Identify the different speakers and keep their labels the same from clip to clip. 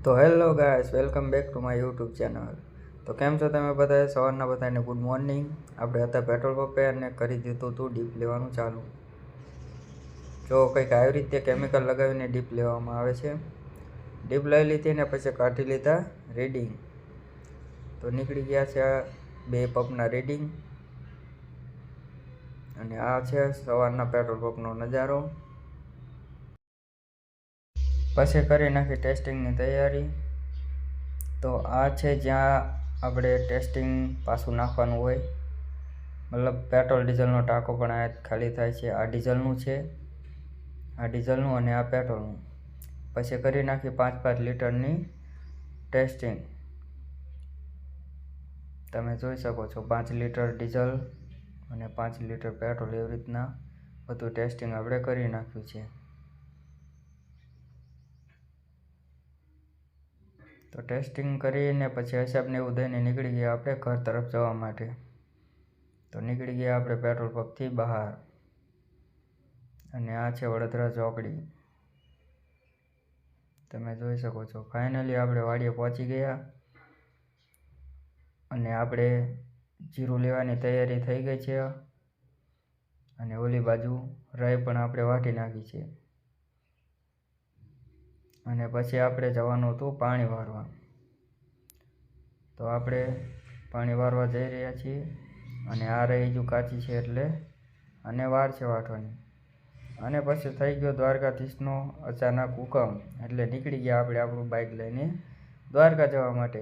Speaker 1: તો hello guys, welcome back to my YouTube channel. તો કેમ છો તમે બધાએ? સવારના બધાને ગુડ મોર્નિંગ। આપણે હતા પેટ્રોલ પંપે અને કરી દીધું હતું ડીપ લેવાનું ચાલુ। જો કંઈક આવી રીતે કેમિકલ લગાવીને ડીપ લેવામાં આવે છે। ડીપ લઈ લીધી ને પછી કાઢી લીધા રીડિંગ। તો નીકળી ગયા છે આ બે પંપના રીડિંગ। અને આ છે સવારના પેટ્રોલ પંપનો નજારો। પછી કરી નાખી ટેસ્ટિંગની તૈયારી। તો આ છે જ્યાં આપણે ટેસ્ટિંગ પાછું નાખવાનું હોય, મતલબ પેટ્રોલ ડીઝલનો ટાંકો પણ આ ખાલી થાય છે। આ ડીઝલનું છે, આ ડીઝલનું અને આ પેટ્રોલનું। પછી કરી નાખી 5-5 લીટરની ટેસ્ટિંગ। તમે જોઈ શકો છો 5 લીટર ડીઝલ અને 5 લીટર પેટ્રોલ, એવી રીતના બધું ટેસ્ટિંગ આપણે કરી નાખ્યું છે। તો ટેસ્ટિંગ કરીને પછી હિસાબને એવું દઈને નીકળી ગયા આપણે ઘર તરફ જવા માટે। તો નીકળી ગયા આપણે પેટ્રોલ પંપથી બહાર। અને આ છે વડોદરા ચોકડી, તમે જોઈ શકો છો। ફાઇનલી આપણે વાડીએ પહોંચી ગયા અને આપણે જીરું લેવાની તૈયારી થઈ ગઈ છે। અને ઓલી બાજુ રાઈ પણ આપણે વાટી નાખી છે। અને પછી આપણે જવાનું હતું પાણી વારવા। તો આપણે પાણી વારવા જઈ રહ્યા છીએ। અને આ રહી હજુ કાચી છે એટલે આને વાર છે વાટવાની। અને પછી થઈ ગયો દ્વારકાધીશનો અચાનક હુકમ, એટલે નીકળી ગયા આપણે આપણું બાઇક લઈને દ્વારકા જવા માટે।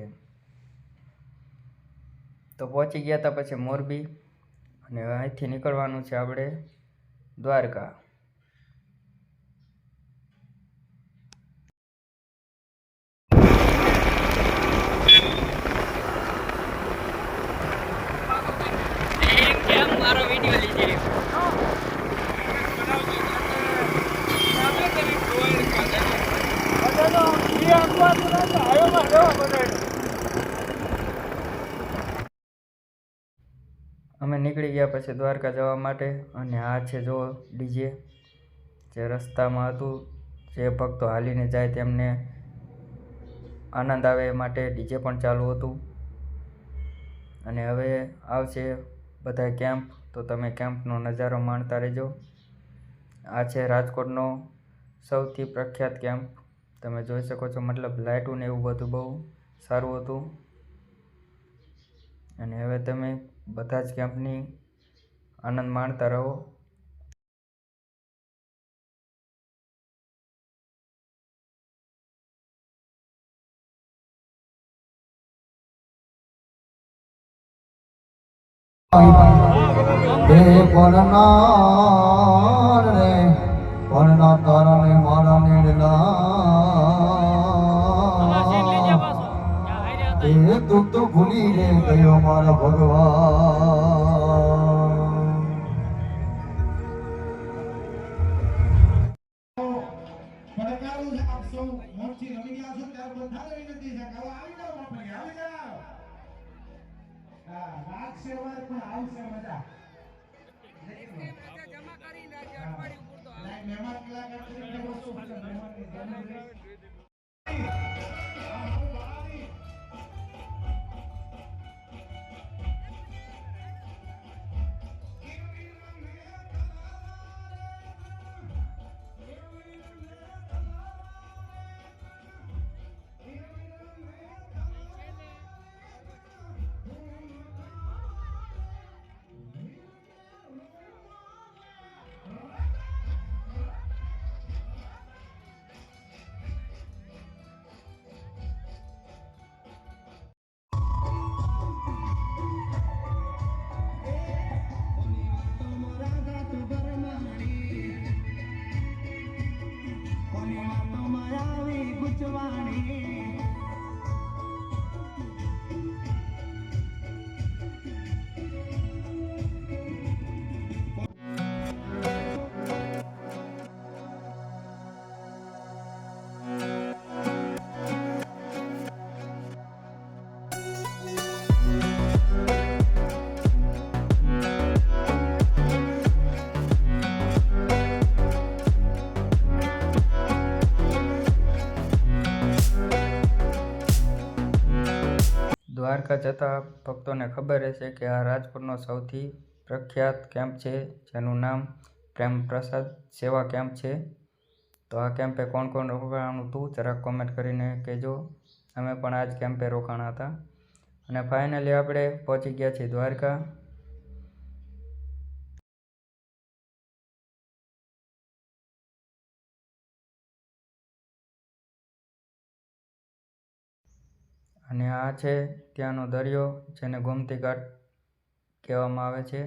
Speaker 1: તો પહોંચી ગયા હતા પછી મોરબી, અને અહીંથી નીકળવાનું છે આપણે દ્વારકા। અમે નીકળી ગયા પછી દ્વારકા જવા માટે। અને આ છે જો ડીજે, જે રસ્તામાં હતું, જે ભક્તો હાલીને જાય તેમને આનંદ આવે એ માટે ડીજે પણ ચાલુ હતું। અને હવે આવશે બધા કેમ્પ, તો તમે કેમ્પનો નજારો માણતા રહેજો। આ છે રાજકોટનો સૌથી પ્રખ્યાત કેમ્પ, તમે જોઈ શકો છો। મતલબ લાઇટું ને એવું બધું બહુ સારું હતું। અને હવે તમે બધા જ કેમ્પની આનંદ માણતા રહો।
Speaker 2: તું તો ભૂલી રે ગયો મારા ભગવાન। પડકારું છે આપ સૌ મોરથી રમી ગયા છો ત્યારે બધાને વિનંતી છે કે આવી જાઓ બાપા, આવી જાઓ। લાગશે વાર પણ આવશે મજા। જમા કરીને આજે અઠવાડિયું પૂરતો મહેમાન કલાકાર તરીકે વસ્તુ મહેમાનની જન્મદિવસ
Speaker 1: દ્વારકા જતા ભક્તોને ખબર હશે કે આ રાજકોટનો સૌથી પ્રખ્યાત કેમ્પ છે, જેનું નામ પ્રેમ પ્રસાદ સેવા કેમ્પ છે. તો આ કેમ્પે કોણ કોણ રોકાવાનું હતું જરાક કોમેન્ટ કરીને કહેજો. અમે પણ આ જ કેમ્પે રોકાણા હતા. અને ફાઇનલી આપણે પહોંચી ગયા છીએ દ્વારકા. અને આ છે ત્યાંનો દરિયો, જેને ગોમતી ઘાટ કહેવામાં આવે છે.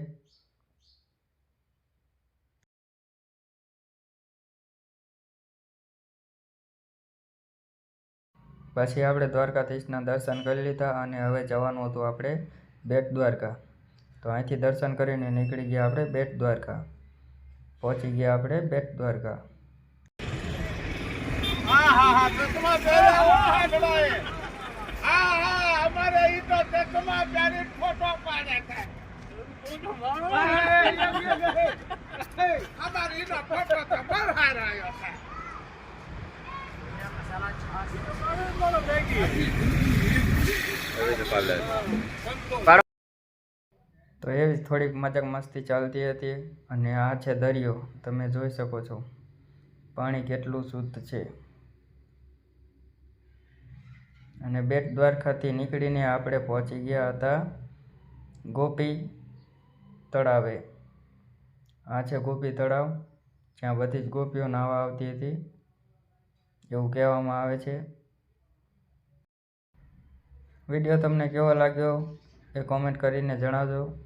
Speaker 1: પછી આપણે દ્વારકાધીશના દર્શન કરી લીધા અને હવે જવાનું હતું આપણે બેટ દ્વારકા. તો અહીંથી દર્શન કરીને નીકળી ગયા આપણે બેટ દ્વારકા. પહોંચી ગયા આપણે બેટ દ્વારકા.
Speaker 3: ચશ્મા પહેર્યા હો હાડડાએ. અમારે ઈ તો ચશ્મા પહેરી ફોટો પાડે છે. અમારે ઈનો ફોટો તો બહુ સારો આવ્યો છે.
Speaker 1: તો એવી થોડીક મજાક મસ્તી ચાલતી હતી. અને આ છે દરિયો, તમે જોઈ શકો છો પાણી કેટલું શુદ્ધ છે. અને બેટ દ્વારકાથી નીકળીને આપણે પહોંચી ગયા હતા ગોપી તળાવે. આ છે ગોપી તળાવ, જ્યાં બધી જ ગોપીઓ નાહવા આવતી હતી એવું કહેવામાં આવે છે. વિડીયો તમને કેવો લાગ્યો એ કોમેન્ટ કરીને જણાવજો.